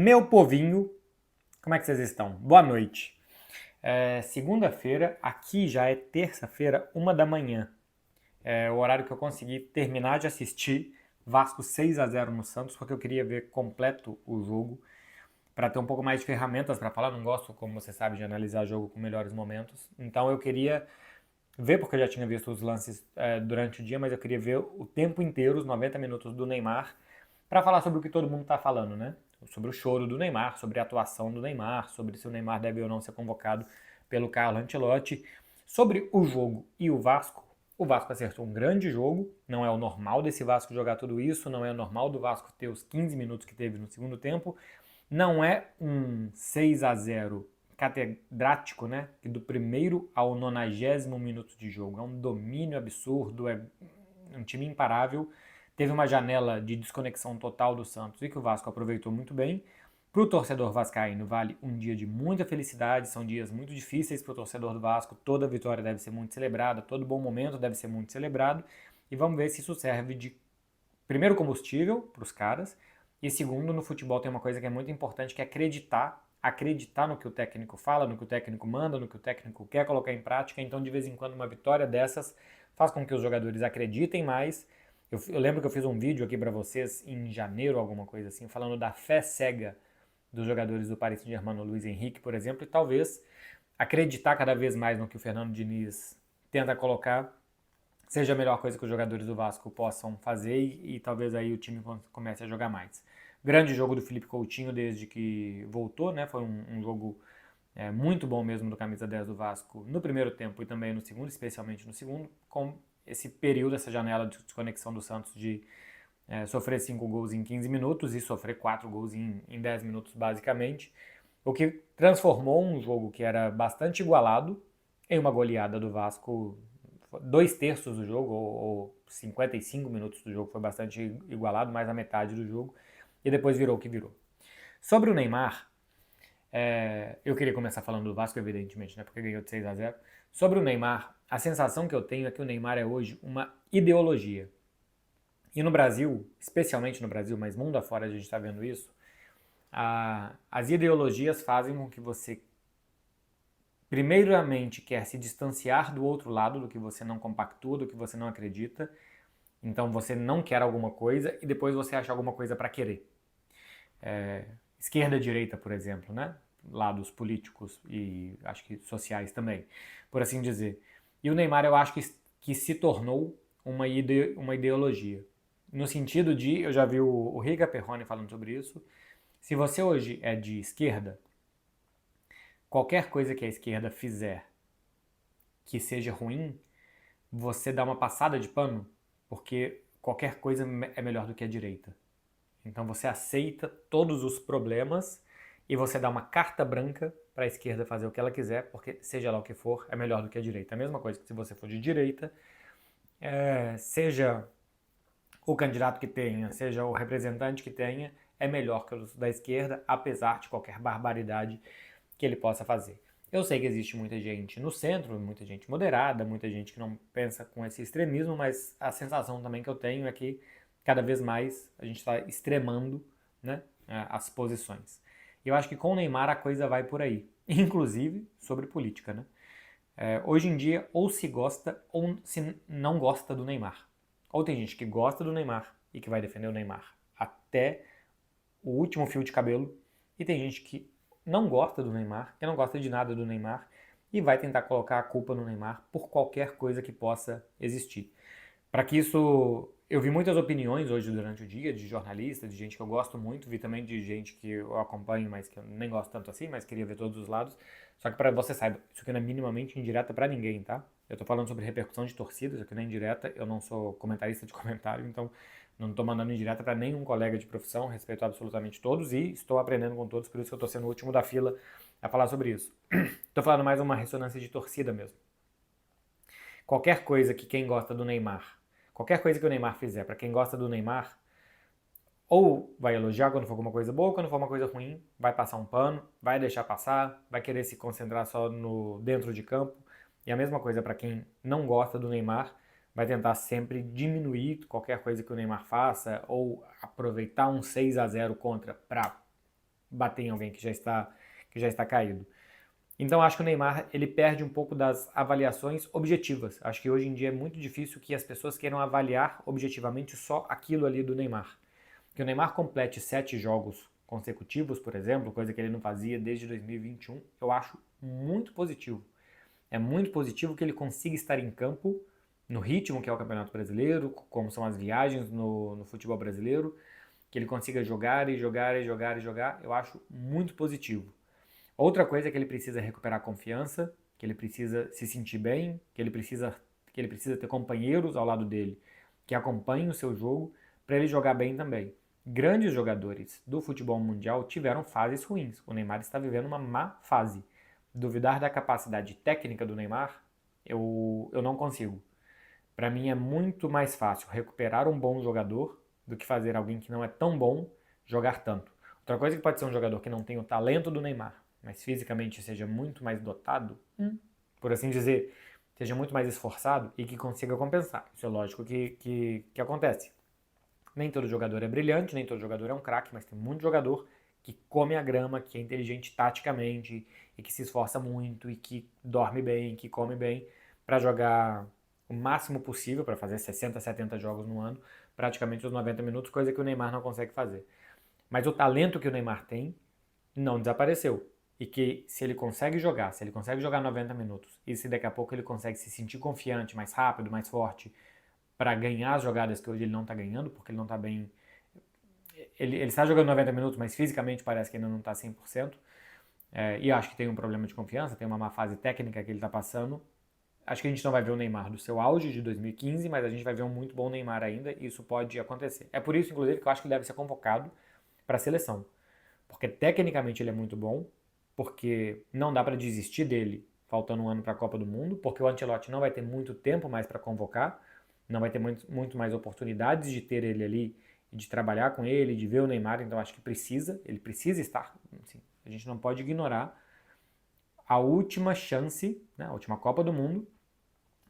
Meu povinho, como é que vocês estão? Boa noite. Segunda-feira, aqui já é terça-feira, 1 da manhã. É o horário que eu consegui terminar de assistir Vasco 6-0 no Santos, porque eu queria ver completo o jogo, para ter um pouco mais de ferramentas para falar. Não gosto, como você sabe, de analisar jogo com melhores momentos. Então eu queria ver, porque eu já tinha visto os lances durante o dia, mas eu queria ver o tempo inteiro, os 90 minutos do Neymar, para falar sobre o que todo mundo está falando, né? Sobre o choro do Neymar, sobre a atuação do Neymar, sobre se o Neymar deve ou não ser convocado pelo Carlo Ancelotti, sobre o jogo e o Vasco. O Vasco acertou um grande jogo, não é o normal desse Vasco jogar tudo isso, não é o normal do Vasco ter os 15 minutos que teve no segundo tempo, não é um 6-0 catedrático, né? Do primeiro ao 90º minuto de jogo. É um domínio absurdo, é um time imparável. Teve uma janela de desconexão total do Santos e que o Vasco aproveitou muito bem. Para o torcedor vascaíno vale um dia de muita felicidade, são dias muito difíceis para o torcedor do Vasco, toda vitória deve ser muito celebrada, todo bom momento deve ser muito celebrado, e vamos ver se isso serve de primeiro combustível para os caras, e segundo, no futebol tem uma coisa que é muito importante, que é acreditar no que o técnico fala, no que o técnico manda, no que o técnico quer colocar em prática. Então, de vez em quando, uma vitória dessas faz com que os jogadores acreditem mais. Eu lembro que eu fiz um vídeo aqui para vocês em janeiro, alguma coisa assim, falando da fé cega dos jogadores do Paris Saint-Germain, o Luiz Henrique, por exemplo, e talvez acreditar cada vez mais no que o Fernando Diniz tenta colocar seja a melhor coisa que os jogadores do Vasco possam fazer e talvez aí o time comece a jogar mais. Grande jogo do Felipe Coutinho desde que voltou, né? Foi um jogo muito bom mesmo do camisa 10 do Vasco no primeiro tempo e também no segundo, especialmente no segundo, com esse período, essa janela de desconexão do Santos de sofrer 5 gols em 15 minutos e sofrer 4 gols em 10 minutos, basicamente. O que transformou um jogo que era bastante igualado em uma goleada do Vasco. 2/3 do jogo, ou 55 minutos do jogo, foi bastante igualado, mais a metade do jogo, e depois virou o que virou. Sobre o Neymar, eu queria começar falando do Vasco, evidentemente, né, porque ganhou de 6-0. Sobre o Neymar, a sensação que eu tenho é que o Neymar é hoje uma ideologia. E no Brasil, especialmente no Brasil, mas mundo afora a gente está vendo isso, as ideologias fazem com que você primeiramente quer se distanciar do outro lado, do que você não compactua, do que você não acredita. Então você não quer alguma coisa e depois você acha alguma coisa para querer. Esquerda e direita, por exemplo, né? Lados políticos e acho que sociais também, por assim dizer. E o Neymar eu acho que se tornou uma ideologia. No sentido de, eu já vi o Riga Perrone falando sobre isso, se você hoje é de esquerda, qualquer coisa que a esquerda fizer que seja ruim, você dá uma passada de pano, porque qualquer coisa é melhor do que a direita. Então você aceita todos os problemas e você dá uma carta branca para a esquerda fazer o que ela quiser, porque seja lá o que for, é melhor do que a direita. A mesma coisa que se você for de direita, seja o candidato que tenha, seja o representante que tenha, é melhor que os da esquerda, apesar de qualquer barbaridade que ele possa fazer. Eu sei que existe muita gente no centro, muita gente moderada, muita gente que não pensa com esse extremismo, mas a sensação também que eu tenho é que cada vez mais a gente está extremando, né, as posições. E eu acho que com o Neymar a coisa vai por aí, inclusive sobre política, né? Hoje em dia, ou se gosta ou se não gosta do Neymar. Ou tem gente que gosta do Neymar e que vai defender o Neymar até o último fio de cabelo, e tem gente que não gosta do Neymar, que não gosta de nada do Neymar e vai tentar colocar a culpa no Neymar por qualquer coisa que possa existir. Para que isso, eu vi muitas opiniões hoje durante o dia de jornalistas, de gente que eu gosto muito, vi também de gente que eu acompanho, mas que eu nem gosto tanto assim, mas queria ver todos os lados. Só que para você saiba, isso aqui não é minimamente indireta para ninguém, tá? Eu tô falando sobre repercussão de torcidas, isso aqui não é indireta, eu não sou comentarista de comentário, então não estou mandando indireta para nenhum colega de profissão, respeito absolutamente todos e estou aprendendo com todos, por isso que eu estou sendo o último da fila a falar sobre isso. Estou falando mais uma ressonância de torcida mesmo. Qualquer coisa que quem gosta do Neymar, qualquer coisa que o Neymar fizer, para quem gosta do Neymar, ou vai elogiar quando for alguma coisa boa, quando for uma coisa ruim, vai passar um pano, vai deixar passar, vai querer se concentrar só no dentro de campo. E a mesma coisa para quem não gosta do Neymar, vai tentar sempre diminuir qualquer coisa que o Neymar faça ou aproveitar um 6-0 contra para bater em alguém que já está caído. Então acho que o Neymar ele perde um pouco das avaliações objetivas. Acho que hoje em dia é muito difícil que as pessoas queiram avaliar objetivamente só aquilo ali do Neymar. Que o Neymar complete 7 jogos consecutivos, por exemplo, coisa que ele não fazia desde 2021, eu acho muito positivo. É muito positivo que ele consiga estar em campo, no ritmo que é o Campeonato Brasileiro, como são as viagens no futebol brasileiro, que ele consiga jogar e jogar e jogar e jogar, eu acho muito positivo. Outra coisa é que ele precisa recuperar a confiança, que ele precisa se sentir bem, que ele precisa ter companheiros ao lado dele que acompanhem o seu jogo para ele jogar bem também. Grandes jogadores do futebol mundial tiveram fases ruins. O Neymar está vivendo uma má fase. Duvidar da capacidade técnica do Neymar, eu não consigo. Para mim é muito mais fácil recuperar um bom jogador do que fazer alguém que não é tão bom jogar tanto. Outra coisa que pode ser um jogador que não tem o talento do Neymar, mas fisicamente seja muito mais dotado, por assim dizer, seja muito mais esforçado e que consiga compensar. Isso é lógico que acontece. Nem todo jogador é brilhante, nem todo jogador é um craque, mas tem muito jogador que come a grama, que é inteligente taticamente e que se esforça muito e que dorme bem, que come bem para jogar o máximo possível, para fazer 60, 70 jogos no ano, praticamente os 90 minutos, coisa que o Neymar não consegue fazer. Mas o talento que o Neymar tem não desapareceu. E que se ele consegue jogar, se ele consegue jogar 90 minutos, e se daqui a pouco ele consegue se sentir confiante, mais rápido, mais forte, para ganhar as jogadas que hoje ele não está ganhando, porque ele não está bem. Ele está jogando 90 minutos, mas fisicamente parece que ainda não está 100%. E acho que tem um problema de confiança, tem uma má fase técnica que ele está passando. Acho que a gente não vai ver o Neymar do seu auge de 2015, mas a gente vai ver um muito bom Neymar ainda, e isso pode acontecer. É por isso, inclusive, que eu acho que ele deve ser convocado para a seleção. Porque tecnicamente ele é muito bom, porque não dá para desistir dele faltando um ano para a Copa do Mundo, porque o Ancelotti não vai ter muito tempo mais para convocar, não vai ter muito mais oportunidades de ter ele ali, de trabalhar com ele, de ver o Neymar, então acho que ele precisa estar. Assim, a gente não pode ignorar a última chance, né, a última Copa do Mundo,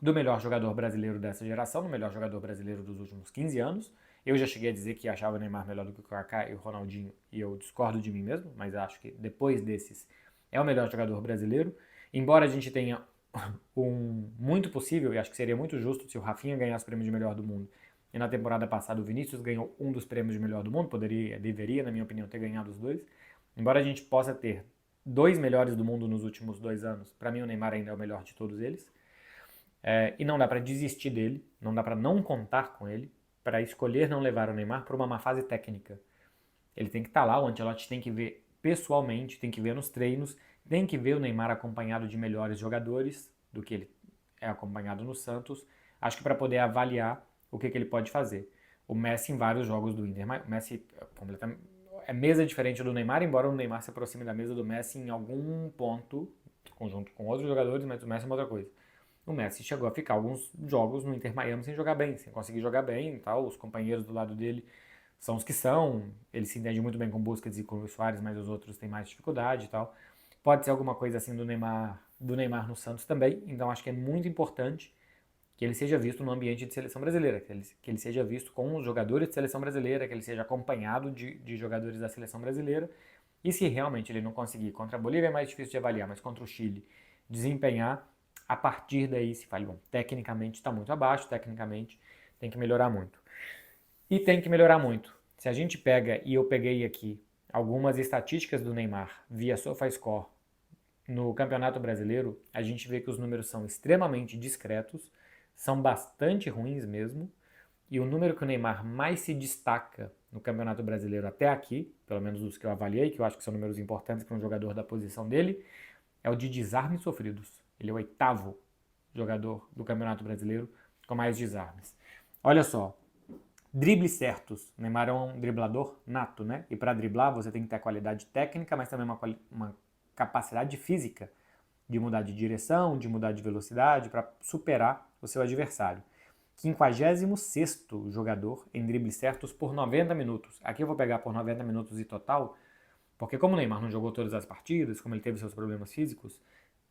do melhor jogador brasileiro dessa geração, do melhor jogador brasileiro dos últimos 15 anos. Eu já cheguei a dizer que achava o Neymar melhor do que o Kaká e o Ronaldinho, e eu discordo de mim mesmo, mas acho que depois desses é o melhor jogador brasileiro. Embora a gente tenha muito possível, e acho que seria muito justo se o Rafinha ganhasse o prêmio de melhor do mundo, e na temporada passada o Vinícius ganhou um dos prêmios de melhor do mundo, deveria, na minha opinião, ter ganhado os dois. Embora a gente possa ter dois melhores do mundo nos últimos 2 anos, para mim o Neymar ainda é o melhor de todos eles. E não dá para desistir dele, não dá para não contar com ele, para escolher não levar o Neymar por uma má fase técnica. Ele tem que estar lá, o Ancelotti tem que ver pessoalmente, tem que ver nos treinos, tem que ver o Neymar acompanhado de melhores jogadores do que ele é acompanhado no Santos, acho que para poder avaliar o que ele pode fazer. O Messi em vários jogos do Inter, o Messi é mesa diferente do Neymar, embora o Neymar se aproxime da mesa do Messi em algum ponto, conjunto com outros jogadores, mas o Messi é uma outra coisa. O Messi chegou a ficar alguns jogos no Inter Miami sem jogar bem, sem conseguir jogar bem e tal. Os companheiros do lado dele são os que são. Ele se entende muito bem com Busquets e com o Suárez, mas os outros têm mais dificuldade e tal. Pode ser alguma coisa assim do Neymar no Santos também. Então acho que é muito importante que ele seja visto no ambiente de seleção brasileira, que ele seja visto com os jogadores de seleção brasileira, que ele seja acompanhado de jogadores da seleção brasileira. E se realmente ele não conseguir, contra a Bolívia é mais difícil de avaliar, mas contra o Chile, desempenhar, a partir daí se fala, bom, tecnicamente está muito abaixo, tecnicamente tem que melhorar muito. E tem que melhorar muito. Se a gente pega, e eu peguei aqui algumas estatísticas do Neymar via SofaScore no Campeonato Brasileiro, a gente vê que os números são extremamente discretos, são bastante ruins mesmo, e o número que o Neymar mais se destaca no Campeonato Brasileiro até aqui, pelo menos os que eu avaliei, que eu acho que são números importantes para um jogador da posição dele, é o de desarmes sofridos. Ele é o 8º jogador do Campeonato Brasileiro com mais desarmes. Olha só, dribles certos. O Neymar é um driblador nato, né? E para driblar você tem que ter a qualidade técnica, mas também uma capacidade física de mudar de direção, de mudar de velocidade para superar o seu adversário. 56º jogador em dribles certos por 90 minutos. Aqui eu vou pegar por 90 minutos e total, porque como o Neymar não jogou todas as partidas, como ele teve seus problemas físicos,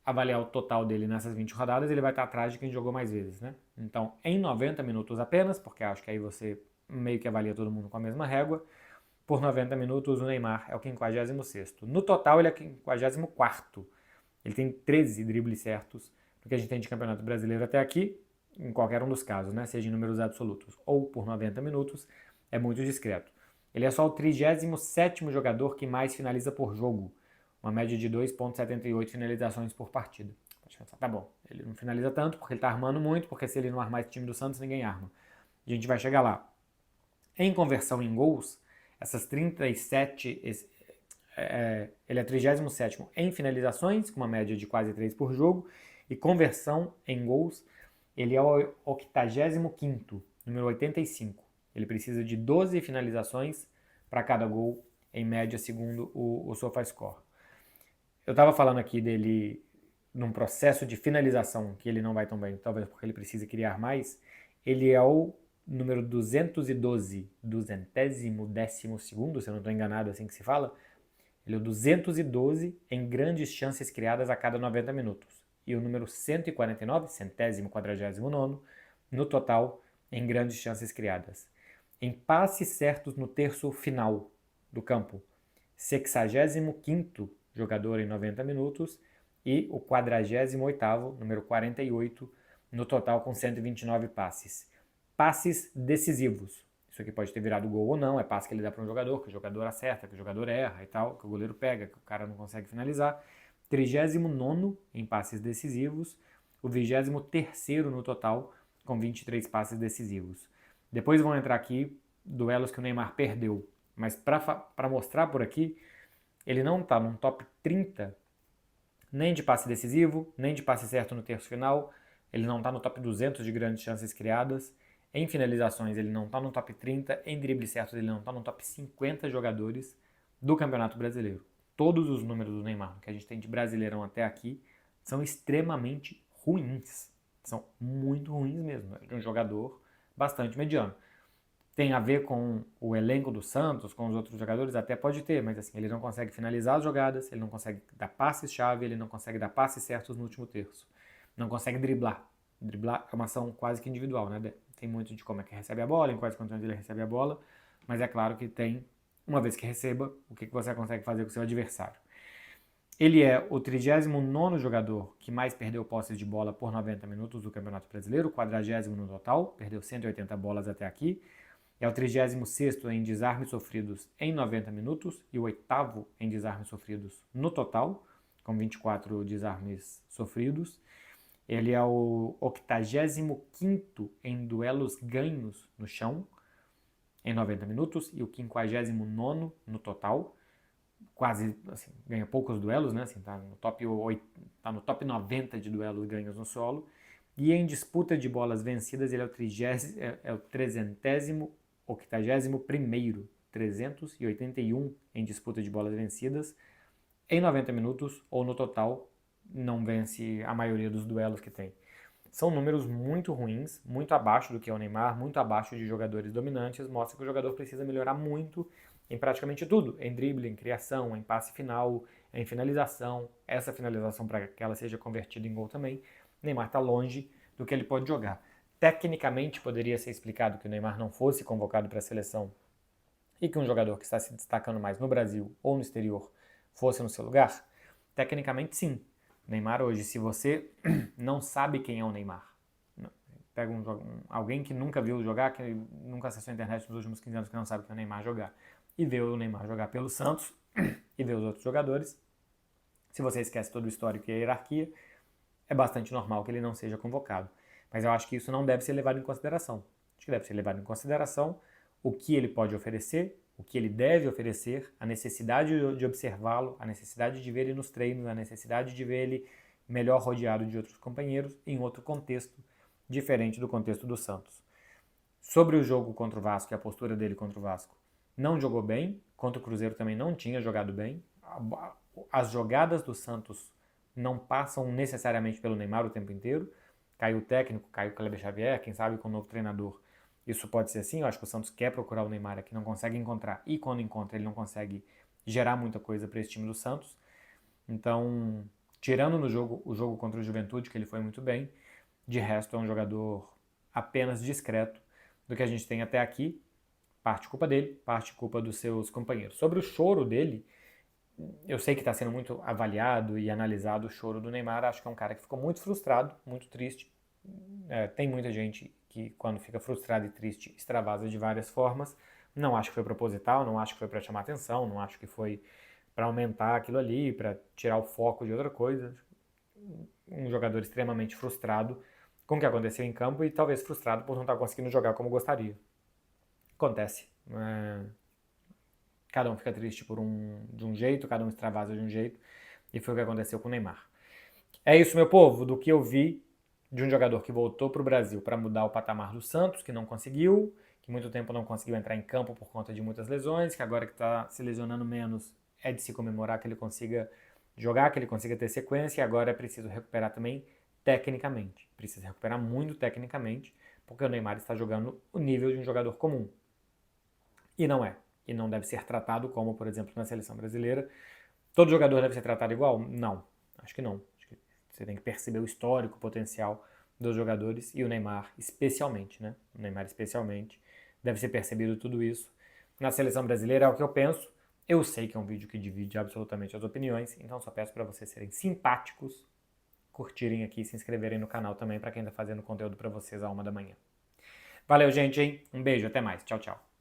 avaliar o total dele nessas 20 rodadas, ele vai estar atrás de quem jogou mais vezes, né? Então, em 90 minutos apenas, porque acho que aí você meio que avalia todo mundo com a mesma régua, por 90 minutos, o Neymar é o 56º. No total, ele é o 54º. Ele tem 13 dribles certos do que a gente tem de Campeonato Brasileiro até aqui, em qualquer um dos casos, né? Seja em números absolutos ou por 90 minutos, é muito discreto. Ele é só o 37º jogador que mais finaliza por jogo, uma média de 2,78 finalizações por partida. Pode pensar, tá bom, ele não finaliza tanto porque ele tá armando muito, porque se ele não armar esse time do Santos, ninguém arma. A gente vai chegar lá. Em conversão em gols, essas 37, ele é 37º em finalizações, com uma média de quase 3 por jogo, e conversão em gols, ele é o 85º, número 85. Ele precisa de 12 finalizações para cada gol, em média, segundo o SofaScore. Eu estava falando aqui dele num processo de finalização que ele não vai tão bem, talvez porque ele precisa criar mais. Ele é o número 212, 212º, se eu não estou enganado, assim que se fala. Ele é o 212 em grandes chances criadas a cada 90 minutos. E o número 149, 149º, no total, em grandes chances criadas. Em passes certos no terço final do campo, 65º jogador em 90 minutos e o 48º, número 48, no total com 129 passes. Passes decisivos. Isso aqui pode ter virado gol ou não, é passe que ele dá para um jogador, que o jogador acerta, que o jogador erra e tal, que o goleiro pega, que o cara não consegue finalizar. 39º em passes decisivos, o 23º no total, com 23 passes decisivos. Depois vão entrar aqui duelos que o Neymar perdeu, mas para mostrar por aqui, ele não está num top 30 nem de passe decisivo, nem de passe certo no terço final, ele não está no top 200 de grandes chances criadas, em finalizações ele não está no top 30, em dribles certos ele não está no top 50 jogadores do Campeonato Brasileiro. Todos os números do Neymar que a gente tem de Brasileirão até aqui são extremamente ruins. São muito ruins mesmo. É um jogador bastante mediano. Tem a ver com o elenco do Santos, com os outros jogadores? Até pode ter, mas assim, ele não consegue finalizar as jogadas, ele não consegue dar passes-chave, ele não consegue dar passes certos no último terço. Não consegue driblar. Driblar é uma ação quase que individual, né? Tem muito de como é que recebe a bola, em quais condições ele recebe a bola, mas é claro que tem, uma vez que receba, o que você consegue fazer com o seu adversário. Ele é o 39º jogador que mais perdeu posses de bola por 90 minutos do Campeonato Brasileiro, 40º no total, perdeu 180 bolas até aqui. É o 36º em desarmes sofridos em 90 minutos e o 8º em desarmes sofridos no total, com 24 desarmes sofridos. Ele é o 85º em duelos ganhos no chão, em 90 minutos, e o 59º no total. Quase, assim, ganha poucos duelos, né? Assim, tá no top 90 de duelos ganhos no solo. E em disputa de bolas vencidas, ele é o 381º, 381 em disputa de bolas vencidas. Em 90 minutos, ou no total, não vence a maioria dos duelos que tem. São números muito ruins, muito abaixo do que é o Neymar, muito abaixo de jogadores dominantes, mostra que o jogador precisa melhorar muito em praticamente tudo, em drible, em criação, em passe final, em finalização, essa finalização para que ela seja convertida em gol também. O Neymar está longe do que ele pode jogar. Tecnicamente poderia ser explicado que o Neymar não fosse convocado para a seleção e que um jogador que está se destacando mais no Brasil ou no exterior fosse no seu lugar? Tecnicamente sim. Neymar hoje, se você não sabe quem é o Neymar, pega alguém que nunca viu jogar, que nunca acessou a internet nos últimos 15 anos, que não sabe quem é o Neymar jogar, e vê o Neymar jogar pelo Santos e vê os outros jogadores, se você esquece todo o histórico e a hierarquia, é bastante normal que ele não seja convocado. Mas eu acho que isso não deve ser levado em consideração. Acho que deve ser levado em consideração o que ele pode oferecer, o que ele deve oferecer, a necessidade de observá-lo, a necessidade de ver ele nos treinos, a necessidade de ver ele melhor rodeado de outros companheiros em outro contexto, diferente do contexto do Santos. Sobre o jogo contra o Vasco e a postura dele contra o Vasco, não jogou bem, contra o Cruzeiro também não tinha jogado bem. As jogadas do Santos não passam necessariamente pelo Neymar o tempo inteiro. Caiu o técnico, caiu o Kleber Xavier, quem sabe com o novo treinador isso pode ser assim. Eu acho que o Santos quer procurar o Neymar aqui, não consegue encontrar, e quando encontra ele não consegue gerar muita coisa para esse time do Santos. Então, tirando no jogo o jogo contra o Juventude, que ele foi muito bem, de resto é um jogador apenas discreto do que a gente tem até aqui. Parte culpa dele, parte culpa dos seus companheiros. Sobre o choro dele, eu sei que está sendo muito avaliado e analisado o choro do Neymar. Acho que é um cara que ficou muito frustrado, muito triste. Tem muita gente que, quando fica frustrado e triste, extravasa de várias formas. Não acho que foi proposital, não acho que foi para chamar atenção, não acho que foi para aumentar aquilo ali, para tirar o foco de outra coisa. Um jogador extremamente frustrado com o que aconteceu em campo e talvez frustrado por não estar conseguindo jogar como gostaria. Acontece. Cada um fica triste de um jeito, cada um extravasa de um jeito, e foi o que aconteceu com o Neymar. É isso, meu povo, do que eu vi de um jogador que voltou para o Brasil para mudar o patamar do Santos, que não conseguiu, que muito tempo não conseguiu entrar em campo por conta de muitas lesões, que agora que está se lesionando menos é de se comemorar que ele consiga jogar, que ele consiga ter sequência, e agora é preciso recuperar também tecnicamente. Precisa recuperar muito tecnicamente, porque o Neymar está jogando o nível de um jogador comum. E não é. E não deve ser tratado como, por exemplo, na seleção brasileira. Todo jogador deve ser tratado igual? Não. Acho que não. Acho que você tem que perceber o histórico, o potencial dos jogadores e o Neymar especialmente, né? O Neymar especialmente. Deve ser percebido tudo isso. Na seleção brasileira é o que eu penso. Eu sei que é um vídeo que divide absolutamente as opiniões, então só peço para vocês serem simpáticos, curtirem aqui e se inscreverem no canal também para quem está fazendo conteúdo para vocês à 1 da manhã. Valeu, gente, hein? Um beijo, até mais. Tchau, tchau.